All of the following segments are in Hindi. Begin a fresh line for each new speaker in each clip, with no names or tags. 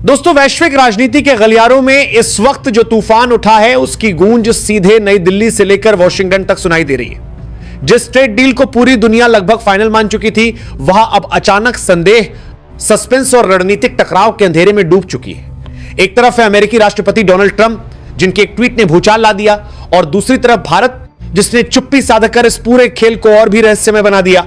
दोस्तों, वैश्विक राजनीति के गलियारों में इस वक्त जो तूफान उठा है उसकी गूंज सीधे नई दिल्ली से लेकर वॉशिंगटन तक सुनाई दे रही है। जिस ट्रेड डील को पूरी दुनिया लगभग फाइनल मान चुकी थी, वह अब अचानक संदेह, सस्पेंस और रणनीतिक टकराव के अंधेरे में डूब चुकी है। एक तरफ है अमेरिकी राष्ट्रपति डोनाल्ड ट्रंप, जिनके एक ट्वीट ने भूचाल ला दिया, और दूसरी तरफ भारत, जिसने चुप्पी साधकर इस पूरे खेल को और भी रहस्यमय बना दिया।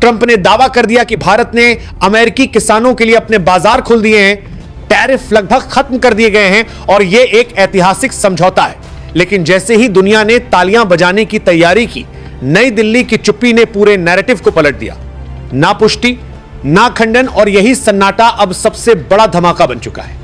ट्रंप ने दावा कर दिया कि भारत ने अमेरिकी किसानों के लिए अपने बाजार खोल दिए हैं, टैरिफ लगभग खत्म कर दिए गए हैं और यह एक ऐतिहासिक समझौता है। लेकिन जैसे ही दुनिया ने तालियां बजाने की तैयारी की, नई दिल्ली की चुप्पी ने पूरे नैरेटिव को पलट दिया। ना पुष्टि, ना खंडन, और यही सन्नाटा अब सबसे बड़ा धमाका बन चुका है।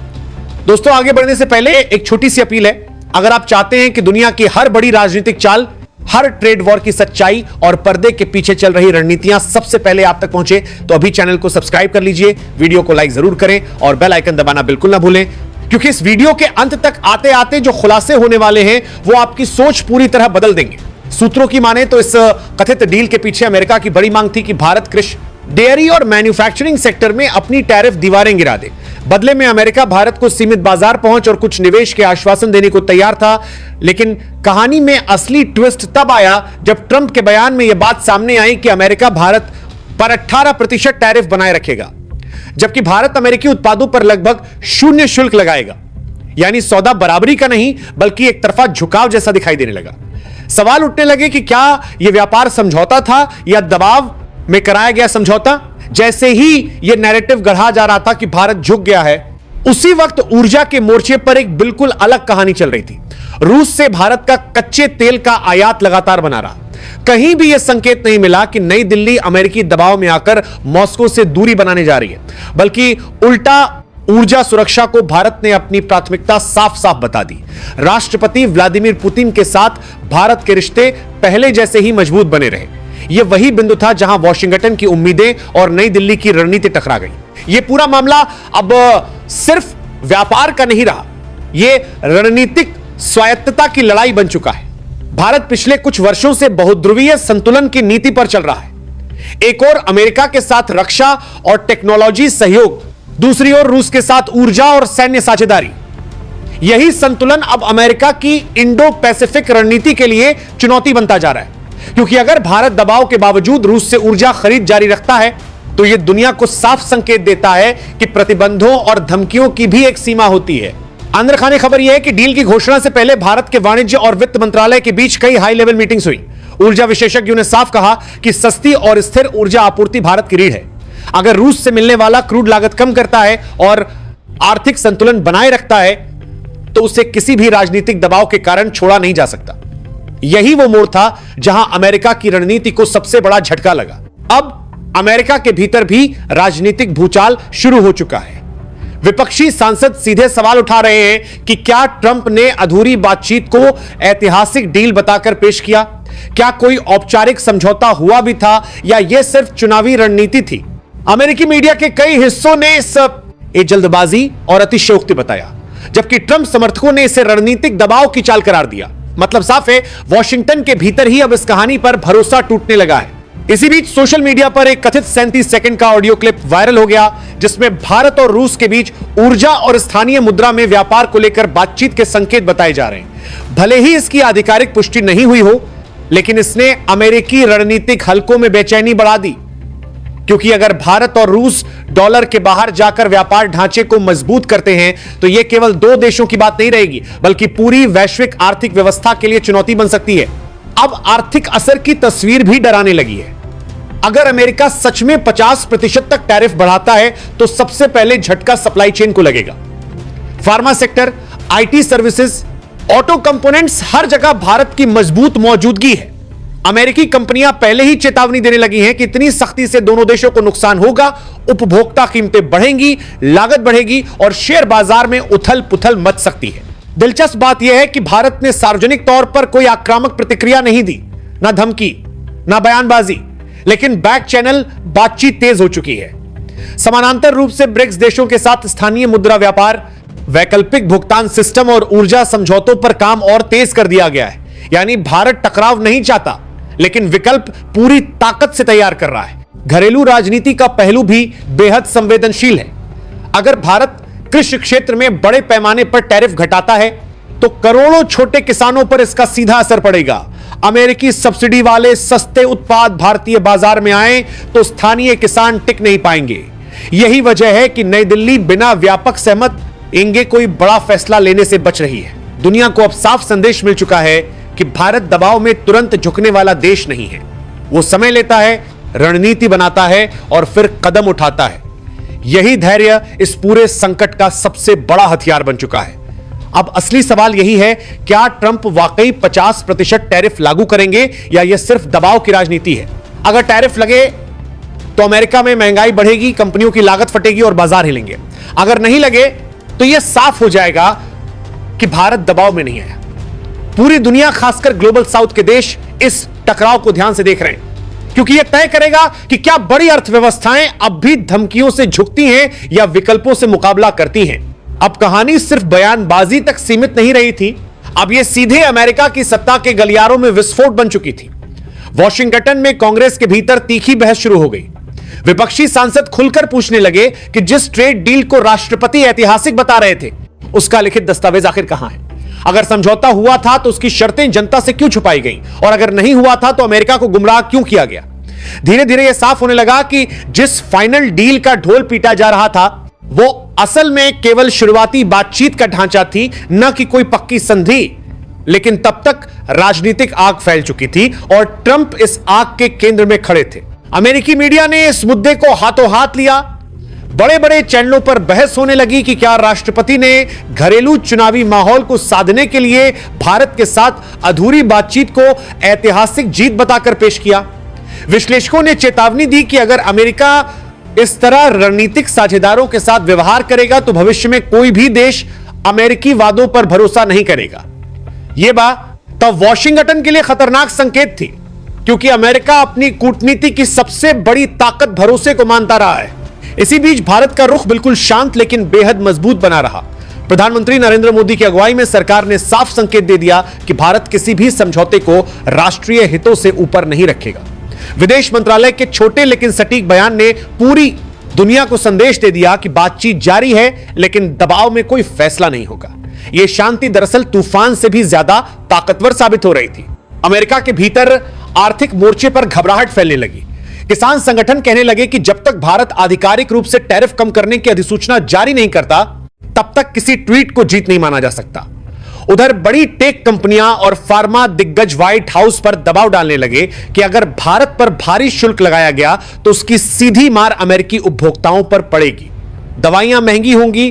दोस्तों, आगे बढ़ने से पहले एक छोटी सी अपील है। अगर आप चाहते हैं कि दुनिया की हर बड़ी राजनीतिक चाल, हर ट्रेड वॉर की सच्चाई और पर्दे के पीछे चल रही रणनीतियां सबसे पहले आप तक पहुंचे, तो अभी चैनल को सब्सक्राइब कर लीजिए, वीडियो को लाइक जरूर करें और बेल आइकन दबाना बिल्कुल ना भूलें, क्योंकि इस वीडियो के अंत तक आते आते जो खुलासे होने वाले हैं वो आपकी सोच पूरी तरह बदल देंगे। सूत्रों की माने तो इस कथित डील के पीछे अमेरिका की बड़ी मांग थी कि भारत कृषि, डेयरी और मैन्युफैक्चरिंग सेक्टर में अपनी टैरिफ दीवारें गिरा दे। बदले में अमेरिका भारत को सीमित बाजार पहुंच और कुछ निवेश के आश्वासन देने को तैयार था। लेकिन कहानी में असली ट्विस्ट तब आया जब ट्रंप के बयान में यह बात सामने आई कि अमेरिका भारत पर 18% टैरिफ बनाए रखेगा, जबकि भारत अमेरिकी उत्पादों पर लगभग 0 शुल्क लगाएगा। यानी सौदा बराबरी का नहीं बल्कि एक तरफा झुकाव जैसा दिखाई देने लगा। सवाल उठने लगे कि क्या यह व्यापार समझौता था या दबाव में कराया गया समझौता। जैसे ही यह नैरेटिव गढ़ा जा रहा था कि भारत झुक गया है, उसी वक्त ऊर्जा के मोर्चे पर एक बिल्कुल अलग कहानी चल रही थी। रूस से भारत का कच्चे तेल का आयात लगातार बना रहा। कहीं भी यह संकेत नहीं मिला कि नई दिल्ली अमेरिकी दबाव में आकर मॉस्को से दूरी बनाने जा रही है, बल्कि उल्टा ऊर्जा सुरक्षा को भारत ने अपनी प्राथमिकता साफ साफ बता दी। राष्ट्रपति व्लादिमीर पुतिन के साथ भारत के रिश्ते पहले जैसे ही मजबूत बने रहे। यह वही बिंदु था जहां वॉशिंगटन की उम्मीदें और नई दिल्ली की रणनीति टकरा गई। यह पूरा मामला अब सिर्फ व्यापार का नहीं रहा, यह रणनीतिक स्वायत्तता की लड़ाई बन चुका है। भारत पिछले कुछ वर्षों से बहुध्रुवीय संतुलन की नीति पर चल रहा है। एक और अमेरिका के साथ रक्षा और टेक्नोलॉजी सहयोग, दूसरी ओर रूस के साथ ऊर्जा और सैन्य साझेदारी। यही संतुलन अब अमेरिका की इंडो पैसिफिक रणनीति के लिए चुनौती बनता जा रहा है, क्योंकि अगर भारत दबाव के बावजूद रूस से ऊर्जा खरीद जारी रखता है तो यह दुनिया को साफ संकेत देता है कि प्रतिबंधों और धमकियों की भी एक सीमा होती है। अंदर खाने खबर यह है कि डील की घोषणा से पहले भारत के वाणिज्य और वित्त मंत्रालय के बीच कई हाई लेवल मीटिंग्स हुई। ऊर्जा विशेषज्ञों ने साफ कहा कि सस्ती और स्थिर ऊर्जा आपूर्ति भारत की रीढ़ है। अगर रूस से मिलने वाला क्रूड लागत कम करता है और आर्थिक संतुलन बनाए रखता है तो उसे किसी भी राजनीतिक दबाव के कारण छोड़ा नहीं जा सकता। यही वो मोड़ था जहां अमेरिका की रणनीति को सबसे बड़ा झटका लगा। अब अमेरिका के भीतर भी राजनीतिक भूचाल शुरू हो चुका है। विपक्षी सांसद सीधे सवाल उठा रहे हैं कि क्या ट्रंप ने अधूरी बातचीत को ऐतिहासिक डील बताकर पेश किया? क्या कोई औपचारिक समझौता हुआ भी था या यह सिर्फ चुनावी रणनीति थी? अमेरिकी मीडिया के कई हिस्सों ने इसे जल्दबाजी और अतिशयोक्ति बताया, जबकि ट्रंप समर्थकों ने इसे रणनीतिक दबाव की चाल करार दिया। मतलब साफ है, वॉशिंगटन के भीतर ही अब इस कहानी पर भरोसा टूटने लगा है। इसी बीच सोशल मीडिया पर एक कथित 37 सेकंड का ऑडियो क्लिप वायरल हो गया, जिसमें भारत और रूस के बीच ऊर्जा और स्थानीय मुद्रा में व्यापार को लेकर बातचीत के संकेत बताए जा रहे हैं। भले ही इसकी आधिकारिक पुष्टि नहीं हुई हो, लेकिन इसने अमेरिकी रणनीतिक हलकों में बेचैनी बढ़ा दी, क्योंकि अगर भारत और रूस डॉलर के बाहर जाकर व्यापार ढांचे को मजबूत करते हैं तो यह केवल दो देशों की बात नहीं रहेगी, बल्कि पूरी वैश्विक आर्थिक व्यवस्था के लिए चुनौती बन सकती है। अब आर्थिक असर की तस्वीर भी डराने लगी है। अगर अमेरिका सच में 50% तक टैरिफ बढ़ाता है तो सबसे पहले झटका सप्लाई चेन को लगेगा। Pharma sector, IT services, auto components, हर जगह भारत की मजबूत मौजूदगी है। अमेरिकी कंपनियां पहले ही चेतावनी देने लगी हैं कि इतनी सख्ती से दोनों देशों को नुकसान होगा, उपभोक्ता कीमतें बढ़ेंगी, लागत बढ़ेगी और शेयर बाजार में उथल पुथल मच सकती है। दिलचस्प बात यह है कि भारत ने सार्वजनिक तौर पर कोई आक्रामक प्रतिक्रिया नहीं दी, ना धमकी, ना बयानबाजी, लेकिन बैक चैनल बातचीत तेज हो चुकी है। समानांतर रूप से ब्रिक्स देशों के साथ स्थानीय मुद्रा व्यापार, वैकल्पिक भुगतान सिस्टम और ऊर्जा समझौतों पर काम और तेज कर दिया गया है। यानी भारत टकराव नहीं चाहता, लेकिन विकल्प पूरी ताकत से तैयार कर रहा है। घरेलू राजनीति का पहलू भी बेहद संवेदनशील है। अगर भारत कृषि क्षेत्र में बड़े पैमाने पर टैरिफ घटाता है तो करोड़ों छोटे किसानों पर इसका सीधा असर पड़ेगा। अमेरिकी सब्सिडी वाले सस्ते उत्पाद भारतीय बाजार में आए तो स्थानीय किसान टिक नहीं पाएंगे। यही वजह है कि नई दिल्ली बिना व्यापक सहमत इंगे कोई बड़ा फैसला लेने से बच रही है। दुनिया को अब साफ संदेश मिल चुका है कि भारत दबाव में तुरंत झुकने वाला देश नहीं है। वो समय लेता है, रणनीति बनाता है और फिर कदम उठाता है। यही धैर्य इस पूरे संकट का सबसे बड़ा हथियार बन चुका है। अब असली सवाल यही है, क्या ट्रंप वाकई 50% टैरिफ लागू करेंगे या यह सिर्फ दबाव की राजनीति है? अगर टैरिफ लगे तो अमेरिका में महंगाई बढ़ेगी, कंपनियों की लागत फटेगी और बाजार हिलेंगे। अगर नहीं लगे तो यह साफ हो जाएगा कि भारत दबाव में नहीं आया। पूरी दुनिया, खासकर ग्लोबल साउथ के देश इस टकराव को ध्यान से देख रहे हैं, क्योंकि यह तय करेगा कि क्या बड़ी अर्थव्यवस्थाएं अब भी धमकियों से झुकती हैं या विकल्पों से मुकाबला करती हैं। अब कहानी सिर्फ बयानबाजी तक सीमित नहीं रही थी, अब यह सीधे अमेरिका की सत्ता के गलियारों में विस्फोट बन चुकी थी। वॉशिंगटन में कांग्रेस के भीतर तीखी बहस शुरू हो गई। विपक्षी सांसद खुलकर पूछने लगे कि जिस ट्रेड डील को राष्ट्रपति ऐतिहासिक बता रहे थे, उसका लिखित दस्तावेज आखिर कहां है? अगर समझौता हुआ था तो उसकी शर्तें जनता से क्यों छुपाई गईं? और अगर नहीं हुआ था तो अमेरिका को गुमराह क्यों किया गया? धीरे धीरे यह साफ होने लगा कि जिस फाइनल डील का ढोल पीटा जा रहा था वो असल में केवल शुरुआती बातचीत का ढांचा थी, न कि कोई पक्की संधि। लेकिन तब तक राजनीतिक आग फैल चुकी थी और ट्रंप इस आग के केंद्र में खड़े थे। अमेरिकी मीडिया ने इस मुद्दे को हाथों हाथ लिया। बड़े बड़े चैनलों पर बहस होने लगी कि क्या राष्ट्रपति ने घरेलू चुनावी माहौल को साधने के लिए भारत के साथ अधूरी बातचीत को ऐतिहासिक जीत बताकर पेश किया। विश्लेषकों ने चेतावनी दी कि अगर अमेरिका इस तरह रणनीतिक साझेदारों के साथ व्यवहार करेगा तो भविष्य में कोई भी देश अमेरिकी वादों पर भरोसा नहीं करेगा। यह बात तब वॉशिंगटन के लिए खतरनाक संकेत थी, क्योंकि अमेरिका अपनी कूटनीति की सबसे बड़ी ताकत भरोसे को मानता रहा है। इसी बीच भारत का रुख बिल्कुल शांत लेकिन बेहद मजबूत बना रहा। प्रधानमंत्री नरेंद्र मोदी की अगुवाई में सरकार ने साफ संकेत दे दिया कि भारत किसी भी समझौते को राष्ट्रीय हितों से ऊपर नहीं रखेगा। विदेश मंत्रालय के छोटे लेकिन सटीक बयान ने पूरी दुनिया को संदेश दे दिया कि बातचीत जारी है, लेकिन दबाव में कोई फैसला नहीं होगा। यह शांति दरअसल तूफान से भी ज्यादा ताकतवर साबित हो रही थी। अमेरिका के भीतर आर्थिक मोर्चे पर घबराहट फैलने लगी। किसान संगठन कहने लगे कि जब तक भारत आधिकारिक रूप से टैरिफ कम करने की अधिसूचना जारी नहीं करता, तब तक किसी ट्वीट को जीत नहीं माना जा सकता। उधर बड़ी टेक कंपनियां और फार्मा दिग्गज व्हाइट हाउस पर दबाव डालने लगे कि अगर भारत पर भारी शुल्क लगाया गया तो उसकी सीधी मार अमेरिकी उपभोक्ताओं पर पड़ेगी। दवाइयां महंगी होंगी,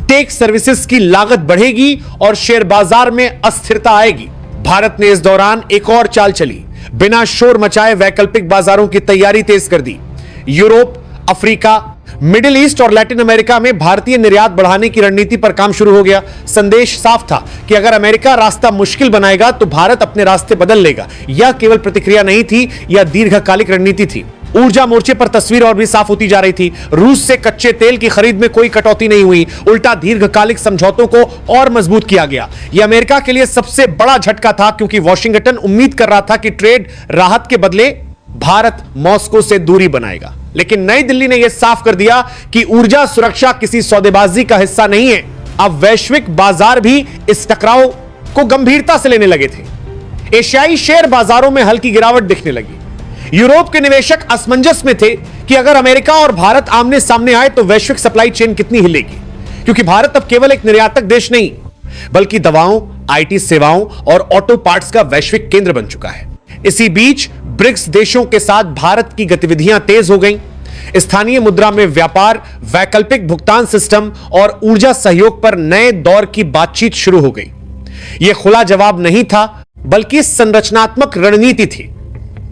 टेक सर्विसेज की लागत बढ़ेगी और शेयर बाजार में अस्थिरता आएगी। भारत ने इस दौरान एक और चाल चली। बिना शोर मचाए वैकल्पिक बाजारों की तैयारी तेज कर दी। यूरोप, अफ्रीका, मिडिल ईस्ट और लैटिन अमेरिका में भारतीय निर्यात बढ़ाने की रणनीति पर काम शुरू हो गया। संदेश साफ था कि अगर अमेरिका रास्ता मुश्किल बनाएगा तो भारत अपने रास्ते बदल लेगा। यह केवल प्रतिक्रिया नहीं थी, यह दीर्घकालिक रणनीति थी। ऊर्जा मोर्चे पर तस्वीर और भी साफ होती जा रही थी। रूस से कच्चे तेल की खरीद में कोई कटौती नहीं हुई, उल्टा दीर्घकालिक समझौतों को और मजबूत किया गया। यह अमेरिका के लिए सबसे बड़ा झटका था, क्योंकि वॉशिंगटन उम्मीद कर रहा था कि ट्रेड राहत के बदले भारत मॉस्को से दूरी बनाएगा। लेकिन नई दिल्ली ने यह साफ कर दिया कि ऊर्जा सुरक्षा किसी सौदेबाजी का हिस्सा नहीं है। अब वैश्विक बाजार भी इस टकराव को गंभीरता से लेने लगे थे। एशियाई शेयर बाजारों में हल्की गिरावट दिखने लगी। यूरोप के निवेशक असमंजस में थे कि अगर अमेरिका और भारत आमने सामने आए तो वैश्विक सप्लाई चेन कितनी हिलेगी, क्योंकि भारत अब केवल एक निर्यातक देश नहीं, बल्कि दवाओं, आईटी सेवाओं और ऑटो पार्ट्स का वैश्विक केंद्र बन चुका है। इसी बीच ब्रिक्स देशों के साथ भारत की गतिविधियां तेज हो गईं। स्थानीय मुद्रा में व्यापार, वैकल्पिक भुगतान सिस्टम और ऊर्जा सहयोग पर नए दौर की बातचीत शुरू हो गई। यह खुला जवाब नहीं था, बल्कि संरचनात्मक रणनीति थी।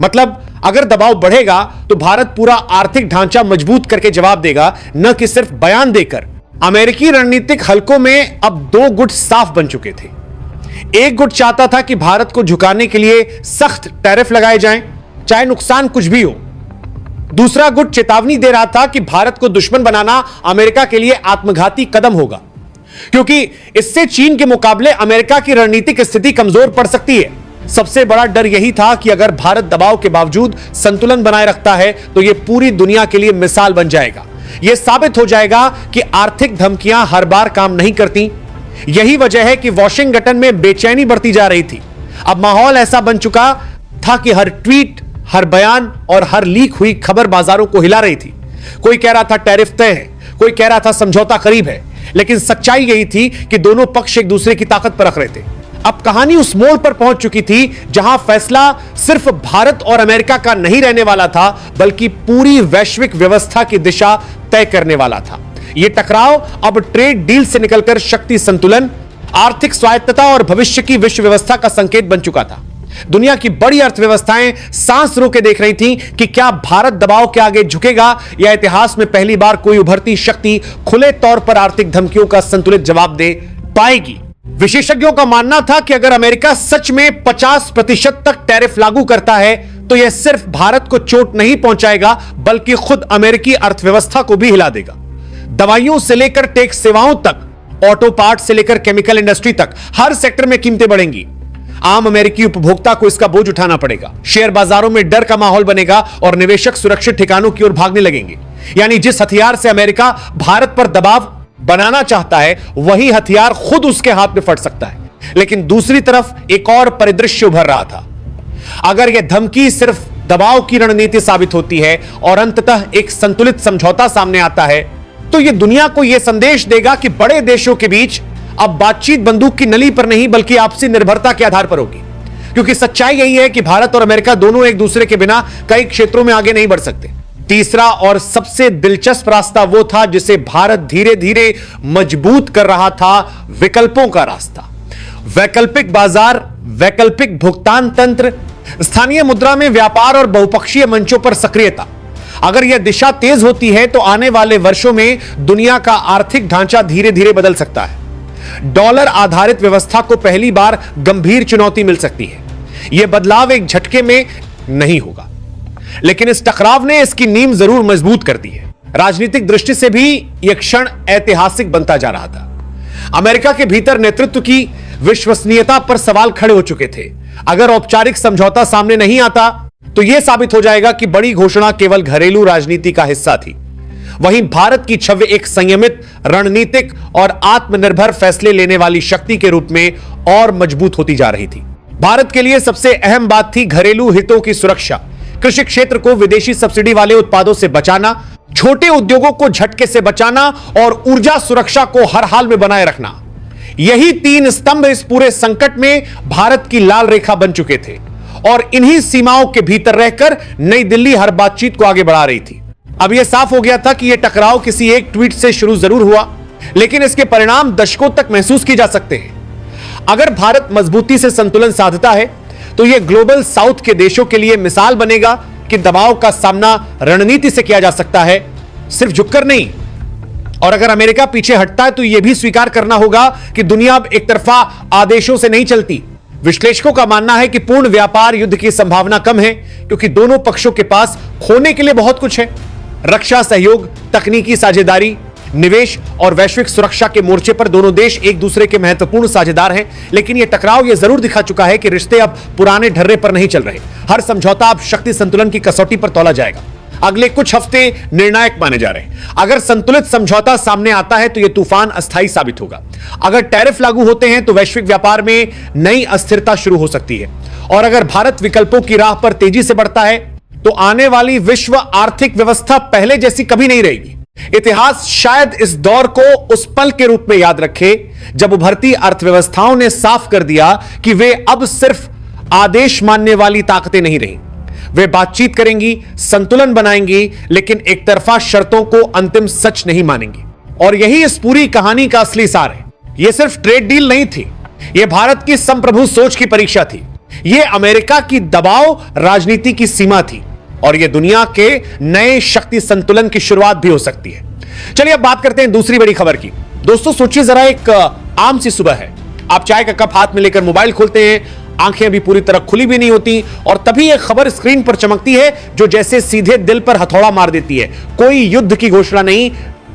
मतलब अगर दबाव बढ़ेगा तो भारत पूरा आर्थिक ढांचा मजबूत करके जवाब देगा, न कि सिर्फ बयान देकर। अमेरिकी रणनीतिक हलकों में अब दो गुट साफ बन चुके थे। एक गुट चाहता था कि भारत को झुकाने के लिए सख्त टैरिफ लगाए जाएं, चाहे नुकसान कुछ भी हो। दूसरा गुट चेतावनी दे रहा था कि भारत को दुश्मन बनाना अमेरिका के लिए आत्मघाती कदम होगा, क्योंकि इससे चीन के मुकाबले अमेरिका की रणनीतिक स्थिति कमजोर पड़ सकती है। सबसे बड़ा डर यही था कि अगर भारत दबाव के बावजूद संतुलन बनाए रखता है तो यह पूरी दुनिया के लिए मिसाल बन जाएगा। यह साबित हो जाएगा कि आर्थिक धमकियां हर बार काम नहीं करती। यही वजह है कि वॉशिंगटन में बेचैनी बढ़ती जा रही थी। अब माहौल ऐसा बन चुका था कि हर ट्वीट, हर बयान और हर लीक हुई खबर बाजारों को हिला रही थी। कोई कह रहा था टैरिफ तय है, कोई कह रहा था समझौता करीब है, लेकिन सच्चाई यही थी कि दोनों पक्ष एक दूसरे की ताकत परख रहे थे। अब कहानी उस मोड़ पर पहुंच चुकी थी जहां फैसला सिर्फ भारत और अमेरिका का नहीं रहने वाला था, बल्कि पूरी वैश्विक व्यवस्था की दिशा तय करने वाला था। यह टकराव अब ट्रेड डील से निकलकर शक्ति संतुलन, आर्थिक स्वायत्तता और भविष्य की विश्व व्यवस्था का संकेत बन चुका था। दुनिया की बड़ी अर्थव्यवस्थाएं सांस रोके देख रही थीं कि क्या भारत दबाव के आगे झुकेगा या इतिहास में पहली बार कोई उभरती शक्ति खुले तौर पर आर्थिक धमकियों का संतुलित जवाब दे पाएगी। विशेषज्ञों का मानना था कि अगर अमेरिका सच में 50% तक टैरिफ लागू करता है तो यह सिर्फ भारत को चोट नहीं पहुंचाएगा, बल्कि खुद अमेरिकी अर्थव्यवस्था को भी हिला देगा। दवाइयों से लेकर टेक सेवाओं तक, ऑटो पार्ट से लेकर केमिकल इंडस्ट्री तक, हर सेक्टर में कीमतें बढ़ेंगी। आम अमेरिकी उपभोक्ता को इसका बोझ उठाना पड़ेगा। शेयर बाजारों में डर का माहौल बनेगा और निवेशक सुरक्षित ठिकानों की ओर भागने लगेंगे। यानी जिस हथियार से अमेरिका भारत पर दबाव बनाना चाहता है, वही हथियार खुद उसके हाथ में फट सकता है। लेकिन दूसरी तरफ एक और परिदृश्य उभर रहा था। अगर यह धमकी सिर्फ दबाव की रणनीति साबित होती है और अंततः एक संतुलित समझौता सामने आता है, तो यह दुनिया को यह संदेश देगा कि बड़े देशों के बीच अब बातचीत बंदूक की नली पर नहीं, बल्कि आपसी निर्भरता के आधार पर होगी। क्योंकि सच्चाई यही है कि भारत और अमेरिका दोनों एक दूसरे के बिना कई क्षेत्रों में आगे नहीं बढ़ सकते। तीसरा और सबसे दिलचस्प रास्ता वो था जिसे भारत धीरे धीरे मजबूत कर रहा था, विकल्पों का रास्ता। वैकल्पिक बाजार, वैकल्पिक भुगतान तंत्र, स्थानीय मुद्रा में व्यापार और बहुपक्षीय मंचों पर सक्रियता। अगर यह दिशा तेज होती है तो आने वाले वर्षों में दुनिया का आर्थिक ढांचा धीरे धीरे बदल सकता है। डॉलर आधारित व्यवस्था को पहली बार गंभीर चुनौती मिल सकती है। यह बदलाव एक झटके में नहीं होगा, लेकिन इस टकराव ने इसकी नींव जरूर मजबूत कर दी है। राजनीतिक दृष्टि से भी यह क्षण ऐतिहासिक बनता जा रहा था। अमेरिका के भीतर नेतृत्व की विश्वसनीयता पर सवाल खड़े हो चुके थे। अगर औपचारिक समझौता सामने नहीं आता तो यह साबित हो जाएगा कि बड़ी घोषणा केवल घरेलू राजनीति का हिस्सा थी। वहीं भारत की छवि एक संयमित, रणनीतिक और आत्मनिर्भर फैसले लेने वाली शक्ति के रूप में और मजबूत होती जा रही थी। भारत के लिए सबसे अहम बात थी घरेलू हितों की सुरक्षा। कृषि क्षेत्र को विदेशी सब्सिडी वाले उत्पादों से बचाना, छोटे उद्योगों को झटके से बचाना और ऊर्जा सुरक्षा को हर हाल में बनाए रखना। यही तीन स्तंभ इस पूरे संकट में भारत की लाल रेखा बन चुके थे और इन्हीं सीमाओं के भीतर रहकर नई दिल्ली हर बातचीत को आगे बढ़ा रही थी। अब यह साफ हो गया था कि यह टकराव किसी एक ट्वीट से शुरू जरूर हुआ, लेकिन इसके परिणाम दशकों तक महसूस किए जा सकते हैं। अगर भारत मजबूती से संतुलन साधता है तो यह ग्लोबल साउथ के देशों के लिए मिसाल बनेगा कि दबाव का सामना रणनीति से किया जा सकता है, सिर्फ झुककर नहीं। और अगर अमेरिका पीछे हटता है तो यह भी स्वीकार करना होगा कि दुनिया अब एक तरफा आदेशों से नहीं चलती। विश्लेषकों का मानना है कि पूर्ण व्यापार युद्ध की संभावना कम है, क्योंकि दोनों पक्षों के पास खोने के लिए बहुत कुछ है। रक्षा सहयोग, तकनीकी साझेदारी, निवेश और वैश्विक सुरक्षा के मोर्चे पर दोनों देश एक दूसरे के महत्वपूर्ण साझेदार हैं। लेकिन यह टकराव यह जरूर दिखा चुका है कि रिश्ते अब पुराने ढर्रे पर नहीं चल रहे। हर समझौता अब शक्ति संतुलन की कसौटी पर तौला जाएगा। अगले कुछ हफ्ते निर्णायक माने जा रहे हैं। अगर संतुलित समझौता सामने आता है तो यह तूफान अस्थायी साबित होगा। अगर टैरिफ लागू होते हैं तो वैश्विक व्यापार में नई अस्थिरता शुरू हो सकती है। और अगर भारत विकल्पों की राह पर तेजी से बढ़ता है तो आने वाली विश्व आर्थिक व्यवस्था पहले जैसी कभी नहीं रहेगी। इतिहास शायद इस दौर को उस पल के रूप में याद रखे जब उभरती अर्थव्यवस्थाओं ने साफ कर दिया कि वे अब सिर्फ आदेश मानने वाली ताकतें नहीं रही। वे बातचीत करेंगी, संतुलन बनाएंगी, लेकिन एक तरफा शर्तों को अंतिम सच नहीं मानेंगी। और यही इस पूरी कहानी का असली सार है। यह सिर्फ ट्रेड डील नहीं थी, यह भारत की संप्रभु सोच की परीक्षा थी। यह अमेरिका की दबाव राजनीति की सीमा थी और यह दुनिया के नए शक्ति संतुलन की शुरुआत भी हो सकती है। चलिए अब बात करते हैं दूसरी बड़ी खबर की। दोस्तों सोचिए जरा, एक आम सी सुबह है, आप चाय का कप हाथ में लेकर मोबाइल खोलते हैं, आंखें अभी पूरी तरह खुली भी नहीं होती और तभी एक खबर स्क्रीन पर चमकती है जो जैसे सीधे दिल पर हथौड़ा मार देती है। कोई युद्ध की घोषणा नहीं,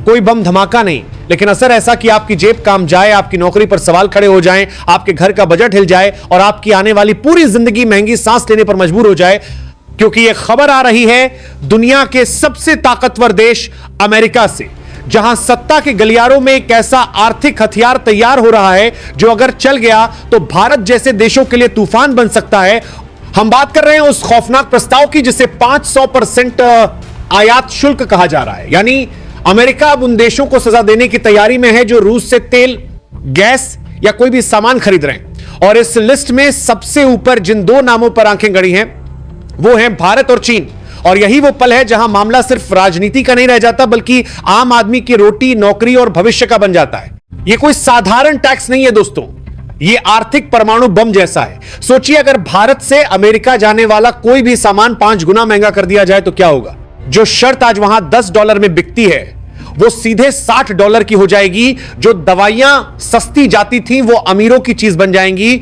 कोई बम धमाका नहीं, लेकिन असर ऐसा कि आपकी जेब काम जाए, आपकी नौकरी पर सवाल खड़े हो जाएं, आपके घर का बजट हिल जाए और आपकी आने वाली पूरी जिंदगी महंगी सांस लेने पर मजबूर हो जाए। क्योंकि यह खबर आ रही है दुनिया के सबसे ताकतवर देश अमेरिका से, जहां सत्ता के गलियारों में एक ऐसा आर्थिक हथियार तैयार हो रहा है जो अगर चल गया तो भारत जैसे देशों के लिए तूफान बन सकता है। हम बात कर रहे हैं उस खौफनाक प्रस्ताव की जिसे 500% आयात शुल्क कहा जा रहा है। यानी अमेरिका अब उन देशों को सजा देने की तैयारी में है जो रूस से तेल, गैस या कोई भी सामान खरीद रहे हैं। और इस लिस्ट में सबसे ऊपर जिन दो नामों पर आंखें गड़ी हैं वो हैं भारत और चीन। और यही वो पल है जहां मामला सिर्फ राजनीति का नहीं रह जाता बल्कि आम आदमी की रोटी, नौकरी और भविष्य का बन जाता है। यह कोई साधारण टैक्स नहीं है दोस्तों, यह आर्थिक परमाणु बम जैसा है। सोचिए अगर भारत से अमेरिका जाने वाला कोई भी सामान 5 गुना महंगा कर दिया जाए तो क्या होगा। जो शर्त आज वहां $10 में बिकती है वो सीधे $60 की हो जाएगी। जो दवाइयां सस्ती जाती थी वो अमीरों की चीज बन जाएंगी।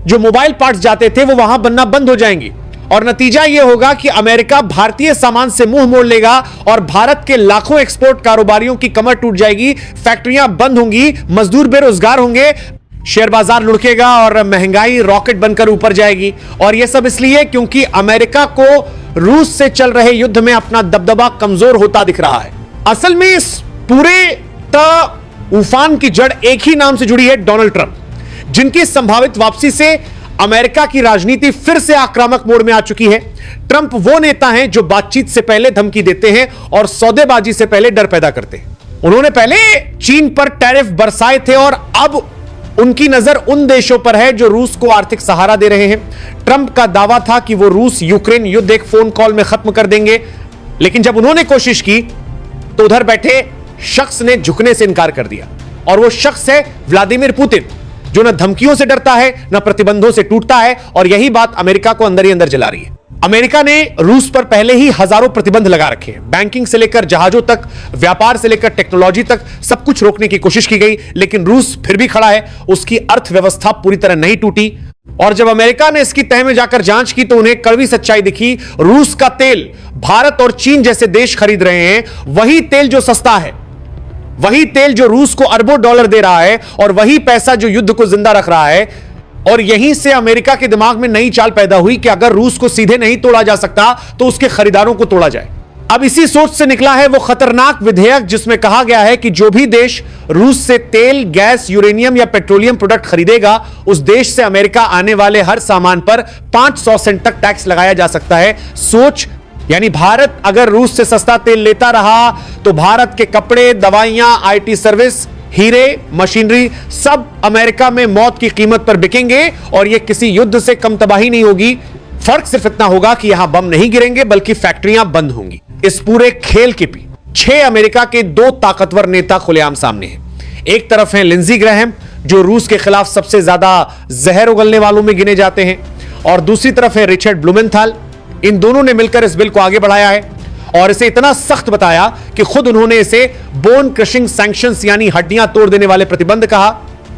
जो मोबाइल पार्ट्स जाते थे वो वहां बनना बंद हो जाएंगी। और नतीजा यह होगा कि अमेरिका भारतीय सामान से मुंह मोड़ लेगा और भारत के लाखों एक्सपोर्ट कारोबारियों की कमर टूट जाएगी, फैक्ट्रियां बंद होंगी, मजदूर बेरोजगार होंगे, शेयर बाजार लुढ़केगा और महंगाई रॉकेट बनकर ऊपर जाएगी। और यह सब इसलिए क्योंकि अमेरिका को रूस से चल रहे युद्ध में अपना दबदबा कमजोर होता दिख रहा है। असल में इस पूरे तूफान की जड़ एक ही नाम से जुड़ी है, डोनाल्ड ट्रंप, जिनकी संभावित वापसी से अमेरिका की राजनीति फिर से आक्रामक मोड़ में आ चुकी है। ट्रंप वो नेता हैं जो बातचीत से पहले धमकी देते हैं और सौदेबाजी से पहले डर पैदा करते हैं। उन्होंने पहले चीन पर टैरिफ बरसाए थे और अब उनकी नजर उन देशों पर है जो रूस को आर्थिक सहारा दे रहे हैं। ट्रंप का दावा था कि वो रूस यूक्रेन युद्ध एक फोन कॉल में खत्म कर देंगे, लेकिन जब उन्होंने कोशिश की तो उधर बैठे शख्स ने झुकने से इनकार कर दिया। और वो शख्स है व्लादिमीर पुतिन, जो न धमकियों से डरता है न प्रतिबंधों से टूटता है। और यही बात अमेरिका को अंदर ही अंदर जला रही है। अमेरिका ने रूस पर पहले ही हजारों प्रतिबंध लगा रखे हैं। बैंकिंग से लेकर जहाजों तक, व्यापार से लेकर टेक्नोलॉजी तक सब कुछ रोकने की कोशिश की गई, लेकिन रूस फिर भी खड़ा है। उसकी अर्थव्यवस्था पूरी तरह नहीं टूटी। और जब अमेरिका ने इसकी तह में जाकर जांच की तो उन्हें कड़वी सच्चाई दिखी। रूस का तेल भारत और चीन जैसे देश खरीद रहे हैं। वही तेल जो सस्ता है, वही तेल जो रूस को अरबों डॉलर दे रहा है, और वही पैसा जो युद्ध को जिंदा रख रहा है। और यहीं से अमेरिका के दिमाग में नई चाल पैदा हुई कि अगर रूस को सीधे नहीं तोड़ा जा सकता तो उसके खरीदारों को तोड़ा जाए। अब इसी सोच से निकला है वो खतरनाक विधेयक जिसमें कहा गया है कि जो भी देश रूस से तेल, गैस, यूरेनियम या पेट्रोलियम प्रोडक्ट खरीदेगा उस देश से अमेरिका आने वाले हर सामान पर 500 सेंट तक टैक्स लगाया जा सकता है। सोच, यानी भारत अगर रूस से सस्ता तेल लेता रहा तो भारत के कपड़े, दवाइयां, आईटी सर्विस, हीरे, मशीनरी सब अमेरिका में मौत की कीमत पर बिकेंगे और यह किसी युद्ध से कम तबाही नहीं होगी। फर्क सिर्फ इतना होगा कि यहां बम नहीं गिरेंगे बल्कि फैक्ट्रियां बंद होंगी। इस पूरे खेल के पीछे 6 अमेरिका के 2 ताकतवर नेता खुलेआम सामने हैं। एक तरफ है लिंडसे ग्रैहम, जो रूस के खिलाफ सबसे ज्यादा जहर उगलने वालों में गिने जाते हैं, और दूसरी तरफ है रिचर्ड ब्लूमेंथल। इन दोनों ने मिलकर इस बिल को आगे बढ़ाया है और इसे इतना सख्त बताया कि खुद उन्होंने इसे बोन क्रशिंग सैंक्शंस यानी हड्डियां तोड़ देने वाले प्रतिबंध कहा।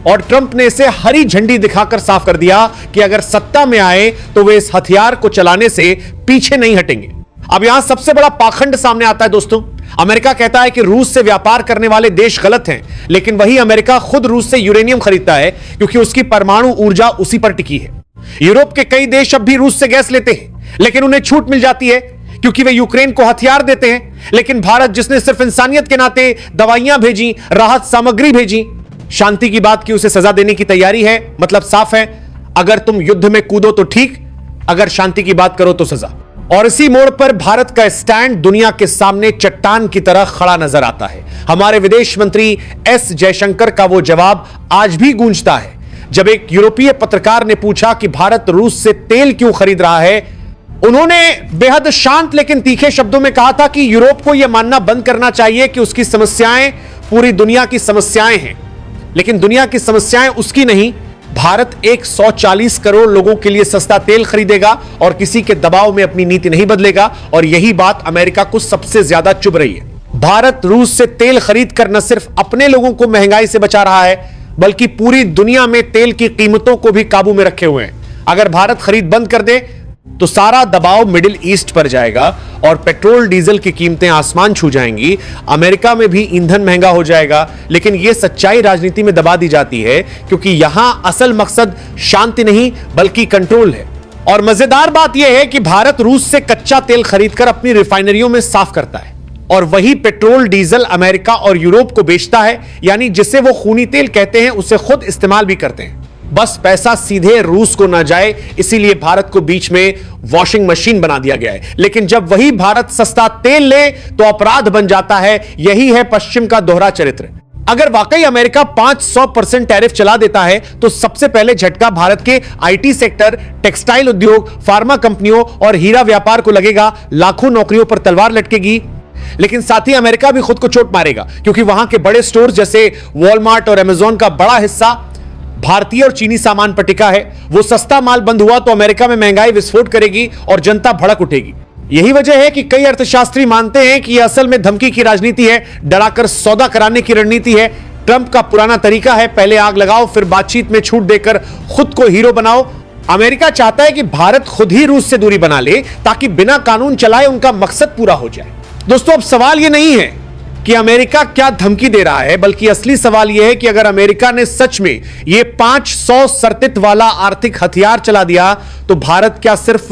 और ट्रंप ने इसे हरी झंडी दिखाकर साफ कर दिया कि अगर सत्ता में आए तो वे इस हथियार को चलाने से पीछे नहीं हटेंगे। अब यहां सबसे बड़ा पाखंड सामने आता है दोस्तों। अमेरिका कहता है कि रूस से व्यापार करने वाले देश गलत हैं, लेकिन वही अमेरिका खुद रूस से यूरेनियम खरीदता है क्योंकि उसकी परमाणु ऊर्जा उसी पर टिकी है। यूरोप के कई देश अब भी रूस से गैस लेते हैं, लेकिन उन्हें छूट मिल जाती है क्योंकि वे यूक्रेन को हथियार देते हैं। लेकिन भारत, जिसने सिर्फ इंसानियत के नाते दवाइयां भेजी, राहत सामग्री भेजी, शांति की बात की, उसे सजा देने की तैयारी है। मतलब साफ है, अगर तुम युद्ध में कूदो तो ठीक, अगर शांति की बात करो तो सजा। और इसी मोड़ पर भारत का स्टैंड दुनिया के सामने चट्टान की तरह खड़ा नजर आता है। हमारे विदेश मंत्री एस जयशंकर का वो जवाब आज भी गूंजता है जब एक यूरोपीय पत्रकार ने पूछा कि भारत रूस से तेल क्यों खरीद रहा है। उन्होंने बेहद शांत लेकिन तीखे शब्दों में कहा था कि यूरोप को यह मानना बंद करना चाहिए कि उसकी समस्याएं पूरी दुनिया की समस्याएं हैं, लेकिन दुनिया की समस्याएं उसकी नहीं। भारत 140 करोड़ लोगों के लिए सस्ता तेल खरीदेगा और किसी के दबाव में अपनी नीति नहीं बदलेगा। और यही बात अमेरिका को सबसे ज्यादा चुभ रही है। भारत रूस से तेल खरीद कर न सिर्फ अपने लोगों को महंगाई से बचा रहा है, बल्कि पूरी दुनिया में तेल की कीमतों को भी काबू में रखे हुए हैं। अगर भारत खरीद बंद कर दे तो सारा दबाव मिडिल ईस्ट पर जाएगा और पेट्रोल डीजल की कीमतें आसमान छू जाएंगी। अमेरिका में भी ईंधन महंगा हो जाएगा, लेकिन यह सच्चाई राजनीति में दबा दी जाती है क्योंकि यहां असल मकसद शांति नहीं बल्कि कंट्रोल है। और मजेदार बात यह है कि भारत रूस से कच्चा तेल खरीदकर अपनी रिफाइनरियों में साफ करता है और वही पेट्रोल डीजल अमेरिका और यूरोप को बेचता है, यानी जिसे वो खूनी तेल कहते हैं उसे खुद इस्तेमाल भी करते हैं। बस पैसा सीधे रूस को ना जाए, इसीलिए भारत को बीच में वॉशिंग मशीन बना दिया गया है। लेकिन जब वही भारत सस्ता तेल ले तो अपराध बन जाता है। यही है पश्चिम का दोहरा चरित्र। अगर वाकई अमेरिका 500% टैरिफ चला देता है तो सबसे पहले झटका भारत के आईटी सेक्टर, टेक्सटाइल उद्योग, फार्मा कंपनियों और हीरा व्यापार को लगेगा। लाखों नौकरियों पर तलवार लटकेगी। लेकिन साथ ही अमेरिका भी खुद को चोट मारेगा, क्योंकि वहां के बड़े स्टोर जैसे वॉलमार्ट और अमेज़न का बड़ा हिस्सा भारतीय और चीनी सामान पर टिका है। वो सस्ता माल बंद हुआ तो अमेरिका में महंगाई विस्फोट करेगी और जनता भड़क उठेगी। यही वजह है कि कई अर्थशास्त्री मानते हैं कि यह असल में धमकी की राजनीति है, डराकर सौदा कराने की रणनीति है। ट्रंप का पुराना तरीका है, पहले आग लगाओ फिर बातचीत में छूट देकर खुद को हीरो बनाओ। अमेरिका चाहता है कि भारत खुद ही रूस से दूरी बना ले ताकि बिना कानून चलाए उनका मकसद पूरा हो जाए। दोस्तों, अब सवाल यह नहीं है कि अमेरिका क्या धमकी दे रहा है, बल्कि असली सवाल यह है कि अगर अमेरिका ने सच में यह 500 सर्तित वाला आर्थिक हथियार चला दिया तो भारत क्या सिर्फ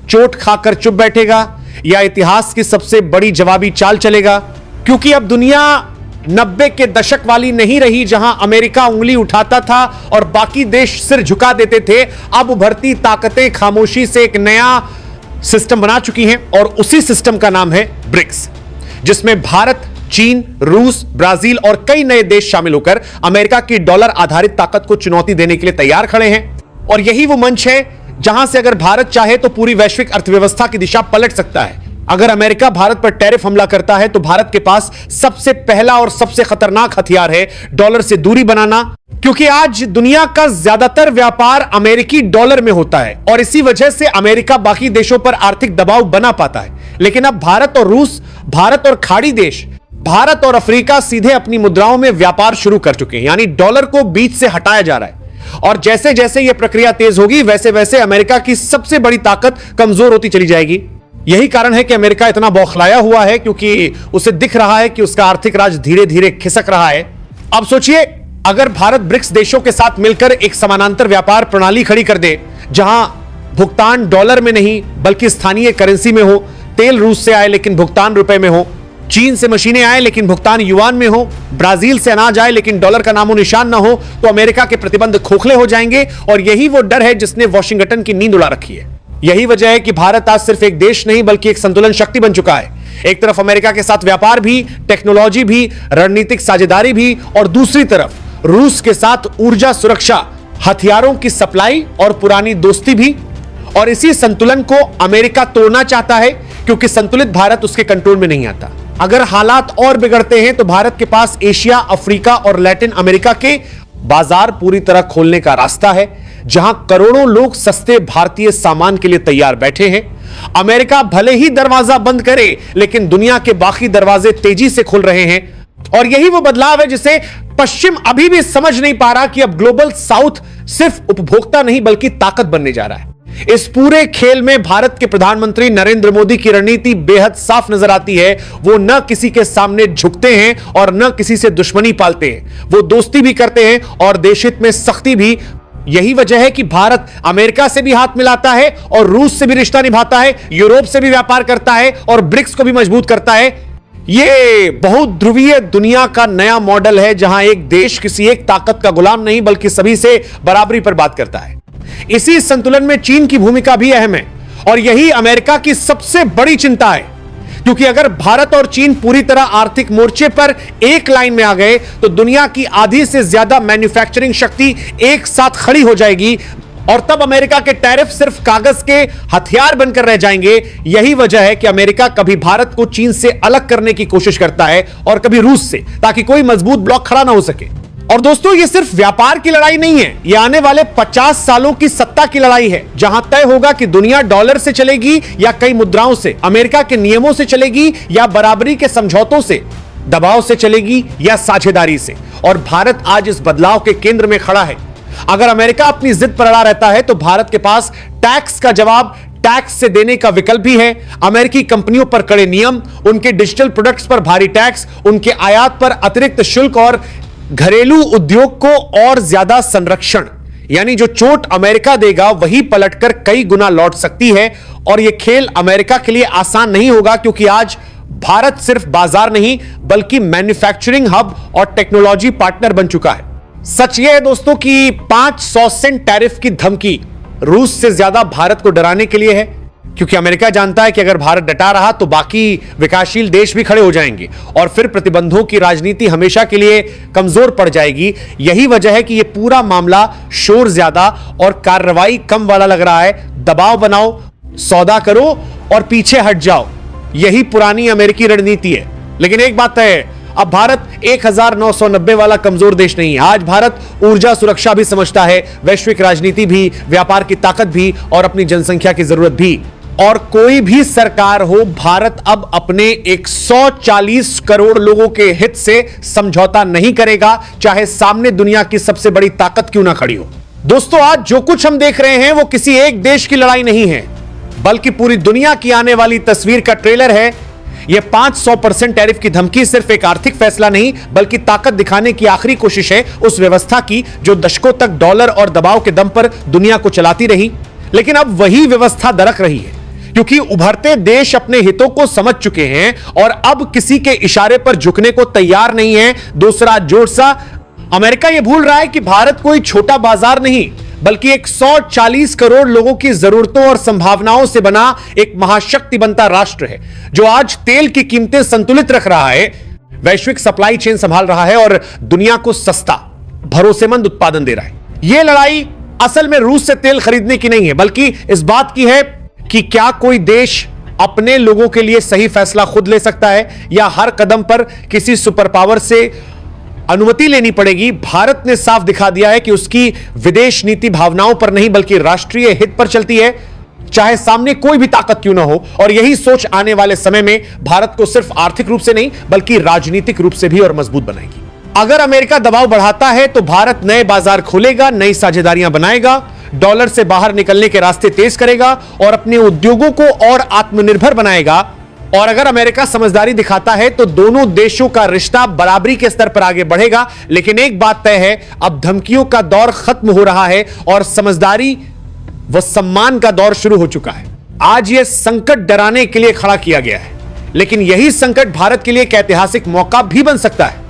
चोट खाकर चुप बैठेगा या इतिहास की सबसे बड़ी जवाबी चाल चलेगा? क्योंकि अब दुनिया 90 के दशक वाली नहीं रही जहां अमेरिका उंगली उठाता था और बाकी देश सिर झुका देते थे। अब उभरती ताकतें खामोशी से एक नया सिस्टम बना चुकी हैं और उसी सिस्टम का नाम है ब्रिक्स, जिसमें भारत, चीन, रूस, ब्राजील और कई नए देश शामिल होकर अमेरिका की डॉलर आधारित ताकत को चुनौती देने के लिए तैयार खड़े हैं। और यही वो मंच है जहां से अगर भारत चाहे तो पूरी वैश्विक अर्थव्यवस्था की दिशा पलट सकता है। अगर अमेरिका भारत पर टैरिफ हमला करता है तो भारत के पास सबसे पहला और सबसे खतरनाक हथियार है डॉलर से दूरी बनाना, क्योंकि आज दुनिया का ज्यादातर व्यापार अमेरिकी डॉलर में होता है और इसी वजह से अमेरिका बाकी देशों पर आर्थिक दबाव बना पाता है। लेकिन अब भारत और रूस, भारत और खाड़ी देश, भारत और अफ्रीका सीधे अपनी मुद्राओं में व्यापार शुरू कर चुके हैं, यानी डॉलर को बीच से हटाया जा रहा है। और जैसे जैसे यह प्रक्रिया तेज होगी वैसे वैसे अमेरिका की सबसे बड़ी ताकत कमजोर होती चली जाएगी। यही कारण है कि अमेरिका इतना बौखलाया हुआ है, क्योंकि उसे दिख रहा है कि उसका आर्थिक राज धीरे धीरे खिसक रहा है। अब सोचिए, अगर भारत ब्रिक्स देशों के साथ मिलकर एक समानांतर व्यापार प्रणाली खड़ी कर दे जहां भुगतान डॉलर में नहीं बल्कि स्थानीय करेंसी में हो, तेल रूस से आए लेकिन भुगतान रुपए में हो, चीन से मशीनें आए लेकिन भुगतान युआन में हो, ब्राजील से अनाज आए लेकिन डॉलर का नामो निशान ना हो, तो अमेरिका के प्रतिबंध खोखले हो जाएंगे। और यही वो डर है जिसने वॉशिंगटन की नींद उड़ा रखी है। यही वजह है कि भारत आज सिर्फ एक देश नहीं बल्कि एक संतुलन शक्ति बन चुका है। एक तरफ अमेरिका के साथ व्यापार भी, टेक्नोलॉजी भी, रणनीतिक साझेदारी भी, और दूसरी तरफ रूस के साथ ऊर्जा सुरक्षा, हथियारों की सप्लाई और पुरानी दोस्ती भी। और इसी संतुलन को अमेरिका तोड़ना चाहता है, क्योंकि संतुलित भारत उसके कंट्रोल में नहीं आता। अगर हालात और बिगड़ते हैं तो भारत के पास एशिया, अफ्रीका और लैटिन अमेरिका के बाजार पूरी तरह खोलने का रास्ता है, जहां करोड़ों लोग सस्ते भारतीय सामान के लिए तैयार बैठे हैं। अमेरिका भले ही दरवाजा बंद करे, लेकिन दुनिया के बाकी दरवाजे तेजी से खुल रहे हैं। और यही वो बदलाव है जिसे पश्चिम अभी भी समझ नहीं पा रहा कि अब ग्लोबल साउथ सिर्फ उपभोक्ता नहीं बल्कि ताकत बनने जा रहा है। इस पूरे खेल में भारत के प्रधानमंत्री नरेंद्र मोदी की रणनीति बेहद साफ नजर आती है। वो न किसी के सामने झुकते हैं और न किसी से दुश्मनी पालते हैं। वो दोस्ती भी करते हैं और देशहित में सख्ती भी। यही वजह है कि भारत अमेरिका से भी हाथ मिलाता है और रूस से भी रिश्ता निभाता है, यूरोप से भी व्यापार करता है और ब्रिक्स को भी मजबूत करता है। यह बहुत ध्रुवीय दुनिया का नया मॉडल है, जहां एक देश किसी एक ताकत का गुलाम नहीं बल्कि सभी से बराबरी पर बात करता है। इसी संतुलन में चीन की भूमिका भी अहम है और यही अमेरिका की सबसे बड़ी चिंता है, क्योंकि अगर भारत और चीन पूरी तरह आर्थिक मोर्चे पर एक लाइन में आ गए तो दुनिया की आधी से ज्यादा मैन्युफैक्चरिंग शक्ति एक साथ खड़ी हो जाएगी और तब अमेरिका के टैरिफ सिर्फ कागज के हथियार बनकर रह जाएंगे। यही वजह है कि अमेरिका कभी भारत को चीन से अलग करने की कोशिश करता है और कभी रूस से, ताकि कोई मजबूत ब्लॉक खड़ा ना हो सके। और दोस्तों, ये सिर्फ व्यापार की लड़ाई नहीं है, ये आने वाले 50 सालों की सत्ता की लड़ाई है, जहां तय होगा कि दुनिया डॉलर से चलेगी या कई मुद्राओं से, अमेरिका के नियमों से चलेगी या बराबरी के समझौतों से, दबाव से चलेगी या साझेदारी से। और भारत आज इस बदलाव के केंद्र में खड़ा है। अगर अमेरिका अपनी जिद पर अड़ा रहता है तो भारत के पास टैक्स का जवाब टैक्स से देने का विकल्प भी है। अमेरिकी कंपनियों पर कड़े नियम, उनके डिजिटल प्रोडक्ट्स पर भारी टैक्स, उनके आयात पर अतिरिक्त शुल्क और घरेलू उद्योग को और ज्यादा संरक्षण, यानी जो चोट अमेरिका देगा वही पलटकर कई गुना लौट सकती है। और यह खेल अमेरिका के लिए आसान नहीं होगा, क्योंकि आज भारत सिर्फ बाजार नहीं बल्कि मैन्युफैक्चरिंग हब और टेक्नोलॉजी पार्टनर बन चुका है। सच यह है दोस्तों कि 500 सेंट टैरिफ की धमकी रूस से ज्यादा भारत को डराने के लिए है, क्योंकि अमेरिका जानता है कि अगर भारत डटा रहा तो बाकी विकासशील देश भी खड़े हो जाएंगे और फिर प्रतिबंधों की राजनीति हमेशा के लिए कमजोर पड़ जाएगी। यही वजह है कि यह पूरा मामला शोर ज्यादा और कार्रवाई कम वाला लग रहा है। दबाव बनाओ, सौदा करो और पीछे हट जाओ, यही पुरानी अमेरिकी रणनीति है। लेकिन एक बात है, अब भारत 1990 वाला कमजोर देश नहीं है। आज भारत ऊर्जा सुरक्षा भी समझता है, वैश्विक राजनीति भी, व्यापार की ताकत भी और अपनी जनसंख्या की जरूरत भी। और कोई भी सरकार हो, भारत अब अपने 140 करोड़ लोगों के हित से समझौता नहीं करेगा, चाहे सामने दुनिया की सबसे बड़ी ताकत क्यों ना खड़ी हो। दोस्तों, आज जो कुछ हम देख रहे हैं वो किसी एक देश की लड़ाई नहीं है, बल्कि पूरी दुनिया की आने वाली तस्वीर का ट्रेलर है। यह 500% टैरिफ की धमकी सिर्फ एक आर्थिक फैसला नहीं बल्कि ताकत दिखाने की आखिरी कोशिश है उस व्यवस्था की जो दशकों तक डॉलर और दबाव के दम पर दुनिया को चलाती रही। लेकिन अब वही व्यवस्था दरक रही है, क्योंकि उभरते देश अपने हितों को समझ चुके हैं और अब किसी के इशारे पर झुकने को तैयार नहीं है। दूसरा जोर सा, अमेरिका यह भूल रहा है कि भारत कोई छोटा बाजार नहीं बल्कि 140 करोड़ लोगों की जरूरतों और संभावनाओं से बना एक महाशक्ति बनता राष्ट्र है, जो आज तेल की कीमतें संतुलित रख रहा है, वैश्विक सप्लाई चेन संभाल रहा है और दुनिया को सस्ता भरोसेमंद उत्पादन दे रहा है। यह लड़ाई असल में रूस से तेल खरीदने की नहीं है, बल्कि इस बात की है कि क्या कोई देश अपने लोगों के लिए सही फैसला खुद ले सकता है या हर कदम पर किसी सुपर पावर से अनुमति लेनी पड़ेगी। भारत ने साफ दिखा दिया है कि उसकी विदेश नीति भावनाओं पर नहीं बल्कि राष्ट्रीय हित पर चलती है, चाहे सामने कोई भी ताकत क्यों ना हो। और यही सोच आने वाले समय में भारत को सिर्फ आर्थिक रूप से नहीं बल्कि राजनीतिक रूप से भी और मजबूत बनाएगी। अगर अमेरिका दबाव बढ़ाता है तो भारत नए बाजार खोलेगा, नई साझेदारियां बनाएगा, डॉलर से बाहर निकलने के रास्ते तेज करेगा और अपने उद्योगों को और आत्मनिर्भर बनाएगा। और अगर अमेरिका समझदारी दिखाता है तो दोनों देशों का रिश्ता बराबरी के स्तर पर आगे बढ़ेगा। लेकिन एक बात तय है, अब धमकियों का दौर खत्म हो रहा है और समझदारी व सम्मान का दौर शुरू हो चुका है। आज यह संकट डराने के लिए खड़ा किया गया है, लेकिन यही संकट भारत के लिए एक ऐतिहासिक मौका भी बन सकता है।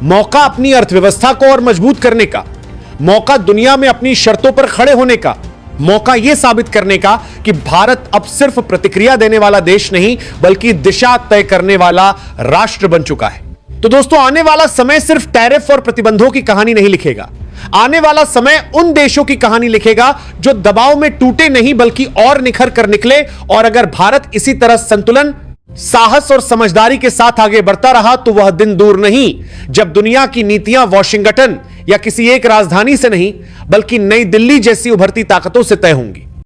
मौका अपनी अर्थव्यवस्था को और मजबूत करने का, मौका दुनिया में अपनी शर्तों पर खड़े होने का, मौका यह साबित करने का कि भारत अब सिर्फ प्रतिक्रिया देने वाला देश नहीं बल्कि दिशा तय करने वाला राष्ट्र बन चुका है। तो दोस्तों, आने वाला समय सिर्फ टैरिफ और प्रतिबंधों की कहानी नहीं लिखेगा। आने वाला समय उन देशों की कहानी लिखेगा जो दबाव में टूटे नहीं बल्कि और निखर कर निकले। और अगर भारत इसी तरह संतुलन, साहस और समझदारी के साथ आगे बढ़ता रहा तो वह दिन दूर नहीं जब दुनिया की नीतियां वॉशिंगटन या किसी एक राजधानी से नहीं बल्कि नई दिल्ली जैसी उभरती ताकतों से तय होंगी।